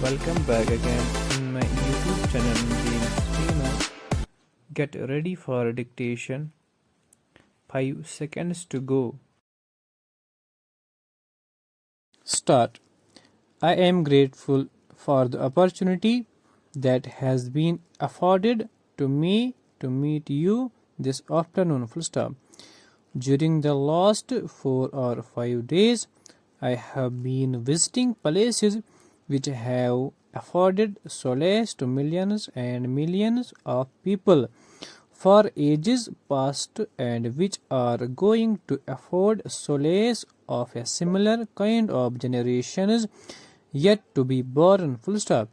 Welcome back again in my YouTube channel named Steno. Get ready for dictation. 5 seconds to go. Start. I am grateful for the opportunity that has been afforded to me to meet you this afternoon. Full stop. During the last 4 or 5 days, I have been visiting places which have afforded solace to millions and millions of people for ages past and which are going to afford solace of a similar kind of generations yet to be born. Full stop.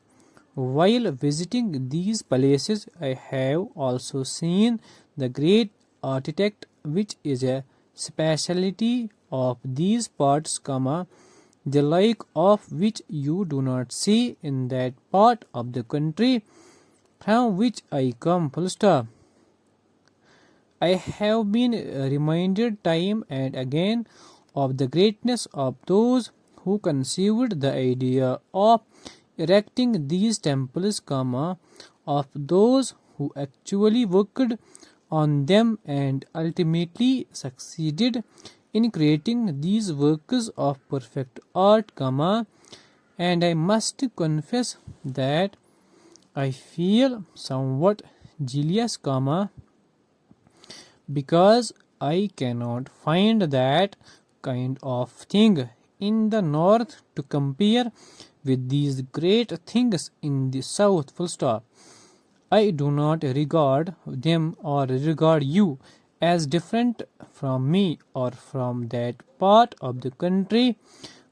While visiting these places, I have also seen the great architect, which is a specialty of these parts, the like of which you do not see in that part of the country from which I come. Full stop. I have been reminded time and again of the greatness of those who conceived the idea of erecting these temples, of those who actually worked on them and ultimately succeeded in creating these works of perfect art, and I must confess that I feel somewhat jealous, because I cannot find that kind of thing in the north to compare with these great things in the south. Full stop. I do not regard them or regard you as different from me or from that part of the country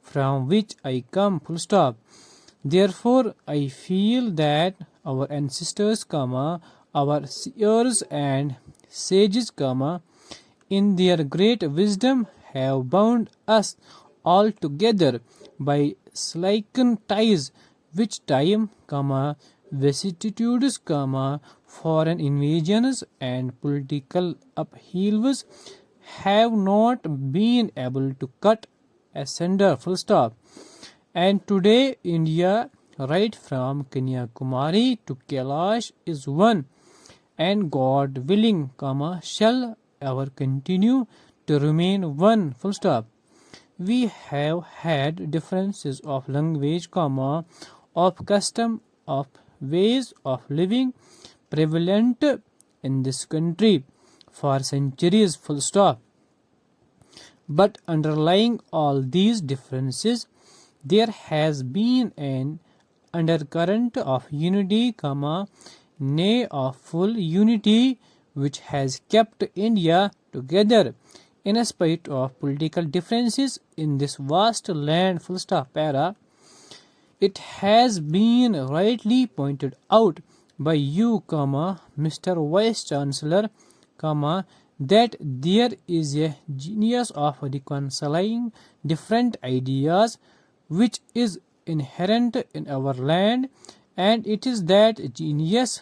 from which I come. Full stop. Therefore, I feel that our ancestors, our seers and sages, in their great wisdom have bound us all together by silken ties, which time, vicissitudes, foreign invasions and political upheavals have not been able to cut asunder. Full stop. And today India, right from Kanyakumari to Kailash, is one, and God willing, shall ever continue to remain one. Full stop. We have had differences of language, of custom, of ways of living prevalent in this country for centuries. Full stop. But underlying all these differences, there has been an undercurrent of unity, nay, of full unity, which has kept India together in spite of political differences in this vast land. Full stop. Para. It has been rightly pointed out by you, Mr. Vice Chancellor, that there is a genius of reconciling different ideas which is inherent in our land, and it is that genius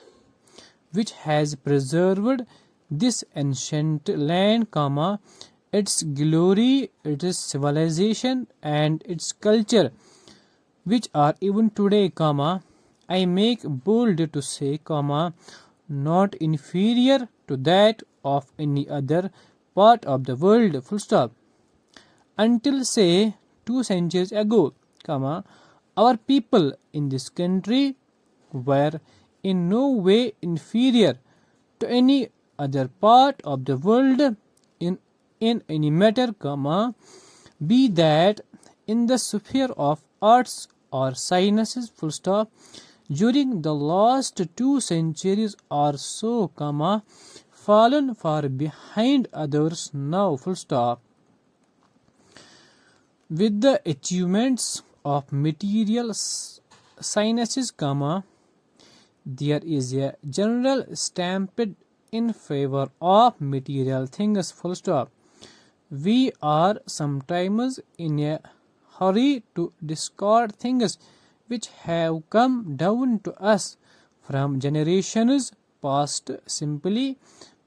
which has preserved this ancient land, its glory, its civilization and its culture, which are even today, I make bold to say, not inferior to that of any other part of the world. Full stop. Until say 2 centuries ago, our people in this country were in no way inferior to any other part of the world in any matter, be that in the sphere of arts or sciences. Full stop. During the last 2 centuries or so, fallen far behind others now. Full stop. With the achievements of material sciences, there is a general stampede in favor of material things. Full stop. We are sometimes in a hurry to discard things which have come down to us from generations past simply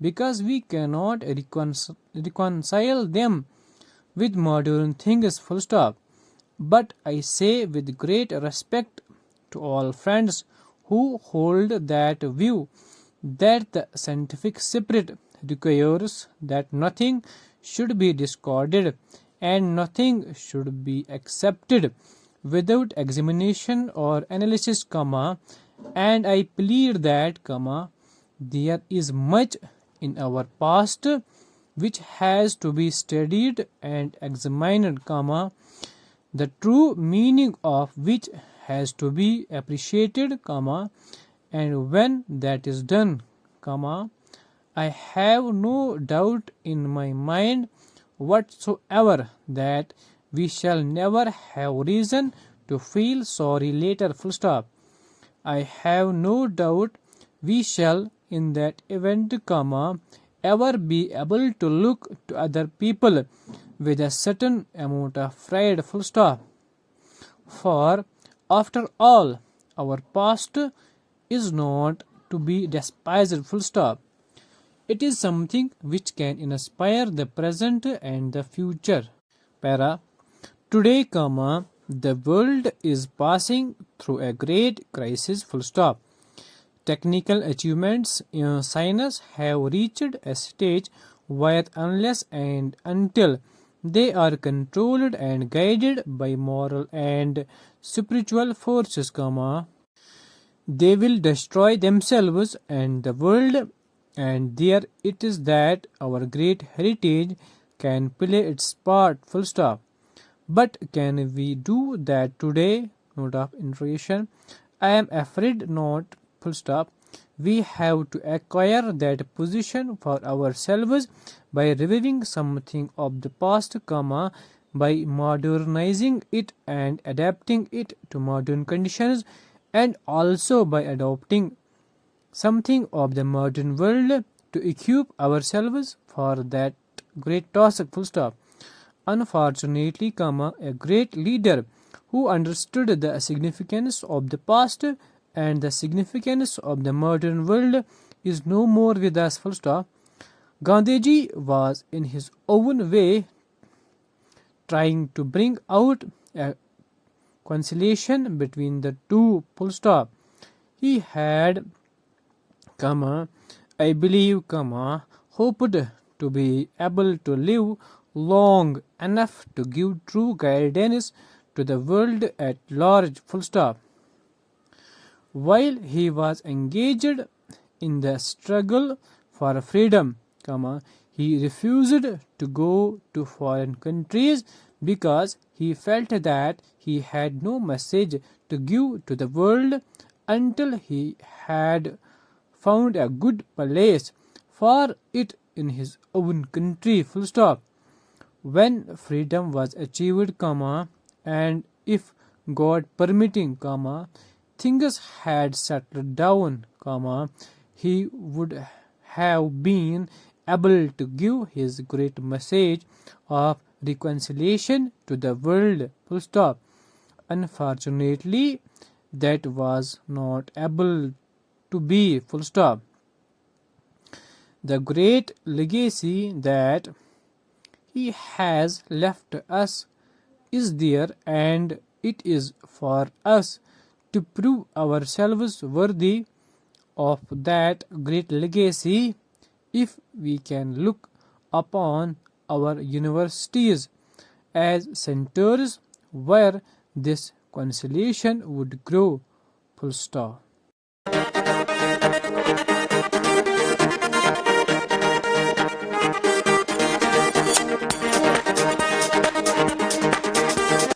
because we cannot reconcile them with modern things. Full stop. But I say with great respect to all friends who hold that view that the scientific spirit requires that nothing should be discarded and nothing should be accepted without examination or analysis, and I plead that, there is much in our past which has to be studied and examined, the true meaning of which has to be appreciated, and when that is done, I have no doubt in my mind whatsoever that we shall never have reason to feel sorry later, I have no doubt we shall in that event, ever be able to look to other people with a certain amount of pride, For after all, our past is not to be despised, It is something which can inspire the present and the future. Today, the world is passing through a great crisis, Technical achievements in science have reached a stage where unless and until they are controlled and guided by moral and spiritual forces, they will destroy themselves and the world, and there it is that our great heritage can play its part, But can we do that today? Note of interrogation. I am afraid not, We have to acquire that position for ourselves by reviving something of the past, by modernizing it and adapting it to modern conditions, and also by adopting something of the modern world to equip ourselves for that great task, Unfortunately, a great leader who understood the significance of the past and the significance of the modern world is no more with us, Gandhiji was in his own way trying to bring out a conciliation between the two, He had, I believe, hoped to be able to live long enough to give true guidance to the world at large, While he was engaged in the struggle for freedom, he refused to go to foreign countries because he felt that he had no message to give to the world until he had found a good place for it in his own country, When freedom was achieved, and if God permitting, things had settled down, he would have been able to give his great message of reconciliation to the world, Unfortunately, that was not able to be, The great legacy that he has left us is there, and it is for us to prove ourselves worthy of that great legacy if we can look upon our universities as centers where this conciliation would grow,